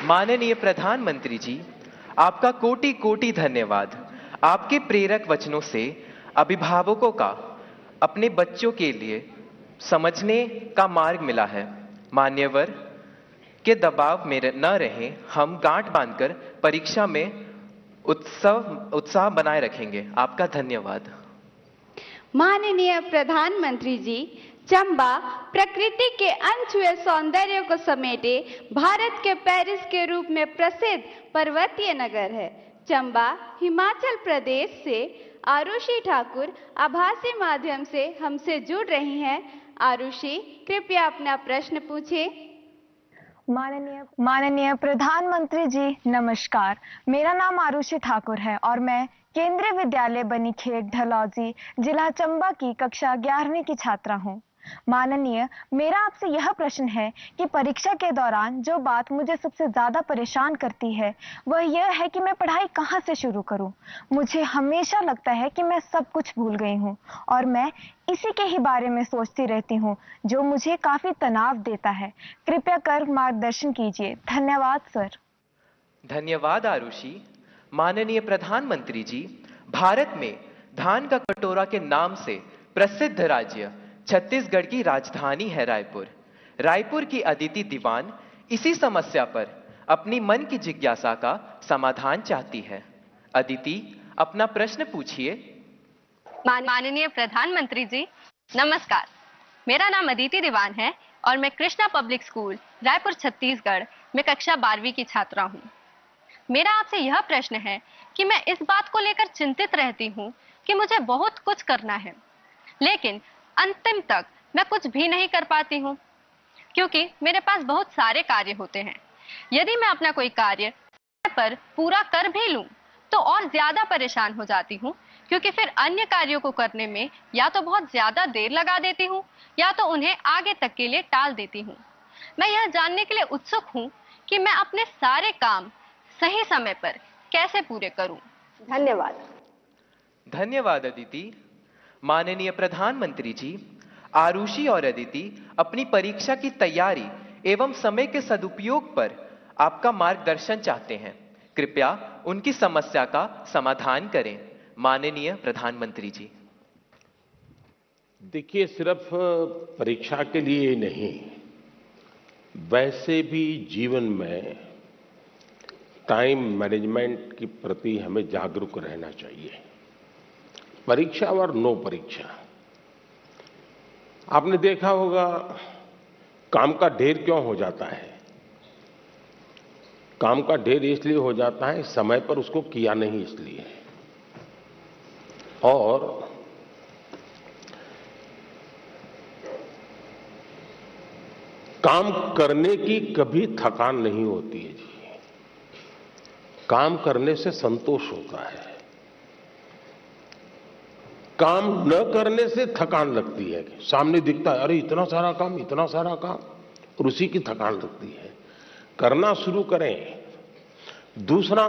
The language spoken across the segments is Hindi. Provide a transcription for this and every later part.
माननीय प्रधानमंत्री जी, आपका कोटि कोटि धन्यवाद। आपके प्रेरक वचनों से अभिभावकों का अपने बच्चों के लिए समझने का मार्ग मिला है। मान्यवर के दबाव में न रहें, हम गांठ बांधकर परीक्षा में उत्साह बनाए रखेंगे। आपका धन्यवाद। माननीय प्रधानमंत्री जी, चंबा प्रकृति के अनछुए सौंदर्य को समेटे भारत के पेरिस के रूप में प्रसिद्ध पर्वतीय नगर है। चंबा हिमाचल प्रदेश से आरुषि ठाकुर आभासी माध्यम से हमसे जुड़ रही हैं। आरुषि, कृपया अपना प्रश्न पूछें। माननीय प्रधानमंत्री जी, नमस्कार। मेरा नाम आरुषि ठाकुर है और मैं केंद्रीय विद्यालय बनीखेत ढलौजी, जिला चंबा की कक्षा 11वीं की छात्रा हूँ। माननीय, मेरा आपसे यह प्रश्न है कि परीक्षा के दौरान जो बात मुझे सबसे ज्यादा परेशान करती है वह यह है कि मैं पढ़ाई कहाँ से शुरू करूँ। मुझे हमेशा लगता है कि मैं सब कुछ भूल गई हूँ और मैं इसी के ही बारे में सोचती रहती हूँ, जो मुझे काफी तनाव देता है। कृपया कर मार्गदर्शन कीजिए। धन्यवाद सर। धन्यवाद आरुषि। माननीय प्रधानमंत्री जी, भारत में धान का कटोरा के नाम से प्रसिद्ध राज्य छत्तीसगढ़ की राजधानी है रायपुर। रायपुर की अदिति दीवान इसी समस्या पर अपनी मन की जिज्ञासा का समाधान चाहती है। अदिति, अपना प्रश्न पूछिए। माननीय प्रधानमंत्री जी, नमस्कार। मेरा नाम अदिति दीवान है और मैं कृष्णा पब्लिक स्कूल रायपुर छत्तीसगढ़ में कक्षा 12वीं की छात्रा हूँ। मेरा आपसे यह प्रश्न है कि मैं इस बात को लेकर चिंतित रहती हूँ कि मुझे बहुत कुछ करना है, लेकिन अंतिम तक मैं कुछ भी नहीं कर पाती हूँ, क्योंकि मेरे पास बहुत सारे कार्य होते हैं। यदि मैं अपना कोई कार्य पर पूरा कर भी लूं, तो और ज्यादा परेशान हो जाती हूँ, क्योंकि फिर अन्य कार्यों को करने में या तो बहुत ज्यादा देर लगा देती हूँ या तो उन्हें आगे तक के लिए टाल देती हूँ। मैं यह जानने के लिए उत्सुक हूँ कि मैं अपने सारे काम सही समय पर कैसे पूरे करूं। धन्यवाद। धन्यवाद अदिति। माननीय प्रधानमंत्री जी, आरुषि और अदिति अपनी परीक्षा की तैयारी एवं समय के सदुपयोग पर आपका मार्गदर्शन चाहते हैं। कृपया उनकी समस्या का समाधान करें। माननीय प्रधानमंत्री जी। देखिए, सिर्फ परीक्षा के लिए ही नहीं, वैसे भी जीवन में टाइम मैनेजमेंट के प्रति हमें जागरूक रहना चाहिए। परीक्षा और नो परीक्षा, आपने देखा होगा काम का ढेर क्यों हो जाता है। काम का ढेर इसलिए हो जाता है समय पर उसको किया नहीं इसलिए। और काम करने की कभी थकान नहीं होती है जी। काम करने से संतोष होता है, काम न करने से थकान लगती है। सामने दिखता है अरे इतना सारा काम, इतना सारा काम, और उसी की थकान लगती है। करना शुरू करें। दूसरा,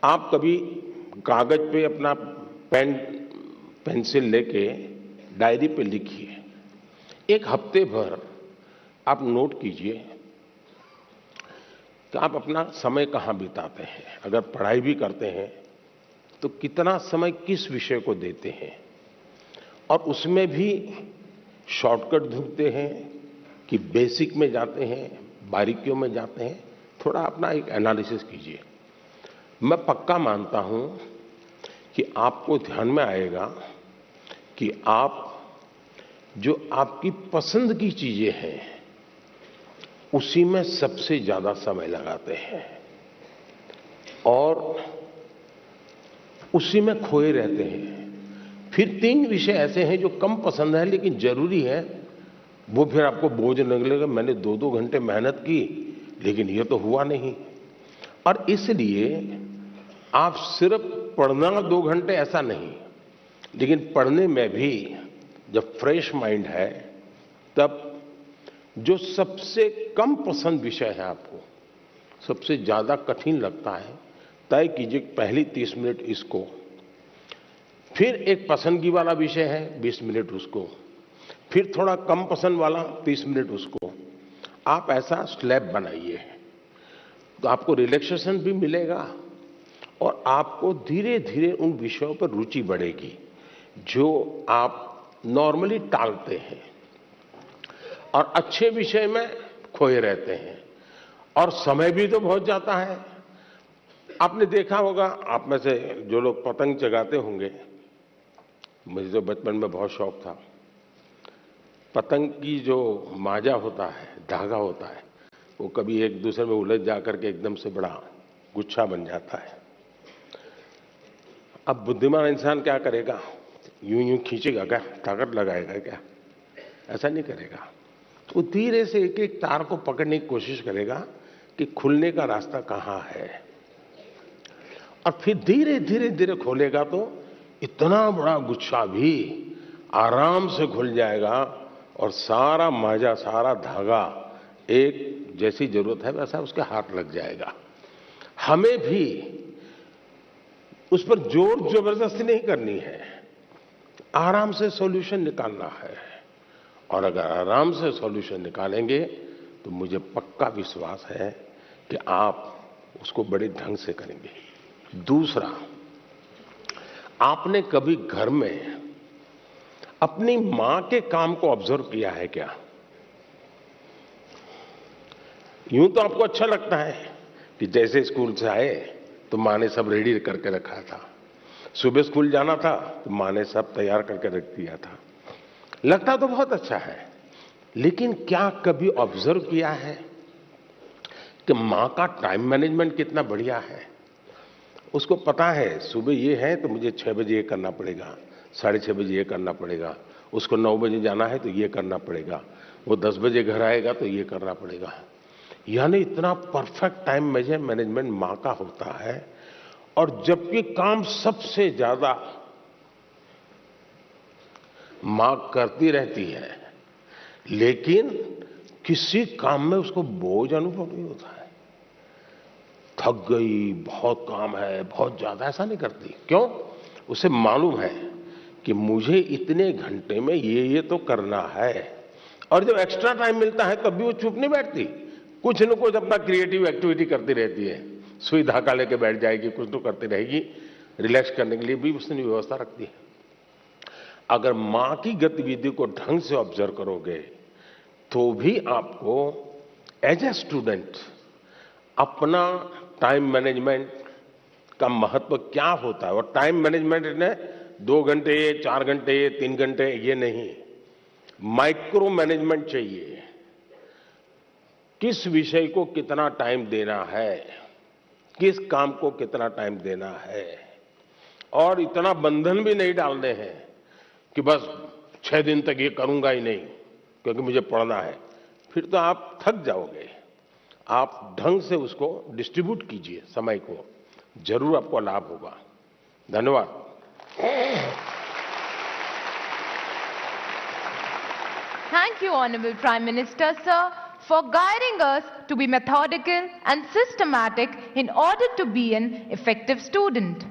आप कभी कागज पे अपना पेन पेंसिल लेके डायरी पे लिखिए। एक हफ्ते भर आप नोट कीजिए कि आप अपना समय कहां बिताते हैं। अगर पढ़ाई भी करते हैं तो कितना समय किस विषय को देते हैं, और उसमें भी शॉर्टकट ढूंढते हैं कि बेसिक में जाते हैं, बारीकियों में जाते हैं। थोड़ा अपना एक एनालिसिस कीजिए। मैं पक्का मानता हूं कि आपको ध्यान में आएगा कि आप जो आपकी पसंद की चीजें हैं उसी में सबसे ज्यादा समय लगाते हैं और उसी में खोए रहते हैं। फिर 3 विषय ऐसे हैं जो कम पसंद है लेकिन जरूरी है, वो फिर आपको बोझ लगेगा। मैंने 2-2 घंटे मेहनत की लेकिन ये तो हुआ नहीं। और इसलिए आप सिर्फ पढ़ना 2 घंटे ऐसा नहीं, लेकिन पढ़ने में भी जब फ्रेश माइंड है तब जो सबसे कम पसंद विषय है, आपको सबसे ज्यादा कठिन लगता है, तय कीजिए पहली 30 मिनट इसको, फिर एक पसंदगी वाला विषय है 20 मिनट उसको, फिर थोड़ा कम पसंद वाला 30 मिनट उसको। आप ऐसा स्लैब बनाइए। तो आपको रिलैक्सेशन भी मिलेगा और आपको धीरे धीरे उन विषयों पर रुचि बढ़ेगी जो आप नॉर्मली टालते हैं और अच्छे विषय में खोए रहते हैं। और समय भी तो बहुत जाता है। आपने देखा होगा, आप में से जो लोग पतंग चगाते होंगे, मुझे तो बचपन में बहुत शौक था। पतंग की जो माजा होता है, धागा होता है, वो कभी एक दूसरे में उलझ जाकर के एकदम से बड़ा गुच्छा बन जाता है। अब बुद्धिमान इंसान क्या करेगा? यूं यूं खींचेगा क्या? ताकत लगाएगा क्या? ऐसा नहीं करेगा। वो धीरे से एक एक तार को पकड़ने की कोशिश करेगा कि खुलने का रास्ता कहां है, और फिर धीरे धीरे धीरे खोलेगा तो इतना बड़ा गुच्छा भी आराम से खुल जाएगा और सारा माजा, सारा धागा एक जैसी जरूरत है वैसा उसके हाथ लग जाएगा। हमें भी उस पर जोर जबरदस्ती नहीं करनी है, आराम से सॉल्यूशन निकालना है। और अगर आराम से सॉल्यूशन निकालेंगे तो मुझे पक्का विश्वास है कि आप उसको बड़े ढंग से करेंगे। दूसरा, आपने कभी घर में अपनी मां के काम को ऑब्जर्व किया है क्या? यूं तो आपको अच्छा लगता है कि जैसे स्कूल से आए तो मां ने सब रेडी करके रखा था, सुबह स्कूल जाना था तो मां ने सब तैयार करके रख दिया था। लगता तो बहुत अच्छा है, लेकिन क्या कभी ऑब्जर्व किया है कि मां का टाइम मैनेजमेंट कितना बढ़िया है? उसको पता है सुबह ये है तो मुझे 6 बजे ये करना पड़ेगा, 6:30 बजे ये करना पड़ेगा, उसको 9 बजे जाना है तो ये करना पड़ेगा, वो 10 बजे घर आएगा तो ये करना पड़ेगा। यानी इतना परफेक्ट टाइम मैनेजमेंट मां का होता है। और जबकि काम सबसे ज्यादा मां करती रहती है, लेकिन किसी काम में उसको बोझ अनुभव नहीं होता है। थक गई, बहुत काम है, बहुत ज्यादा, ऐसा नहीं करती। क्यों? उसे मालूम है कि मुझे इतने घंटे में ये तो करना है। और जब एक्स्ट्रा टाइम मिलता है तब भी वो चुप नहीं बैठती, कुछ न कुछ अपना क्रिएटिव एक्टिविटी करती रहती है। सुई धागा लेके बैठ जाएगी, कुछ तो करती रहेगी। रिलैक्स करने के लिए भी उसने व्यवस्था रखती है। अगर मां की गतिविधि को ढंग से ऑब्जर्व करोगे तो भी आपको एज ए स्टूडेंट अपना टाइम मैनेजमेंट का महत्व क्या होता है, और टाइम मैनेजमेंट ने 2 घंटे, 4 घंटे, 3 घंटे ये नहीं, माइक्रो मैनेजमेंट चाहिए। किस विषय को कितना टाइम देना है, किस काम को कितना टाइम देना है, और इतना बंधन भी नहीं डालने हैं कि बस 6 दिन तक ये करूंगा ही नहीं क्योंकि मुझे पढ़ना है। फिर तो आप थक जाओगे। आप ढंग से उसको डिस्ट्रीब्यूट कीजिए समय को, जरूर आपको लाभ होगा। धन्यवाद। Thank you, Honorable Prime Minister, sir, for guiding us to be methodical and systematic in order to be an effective student.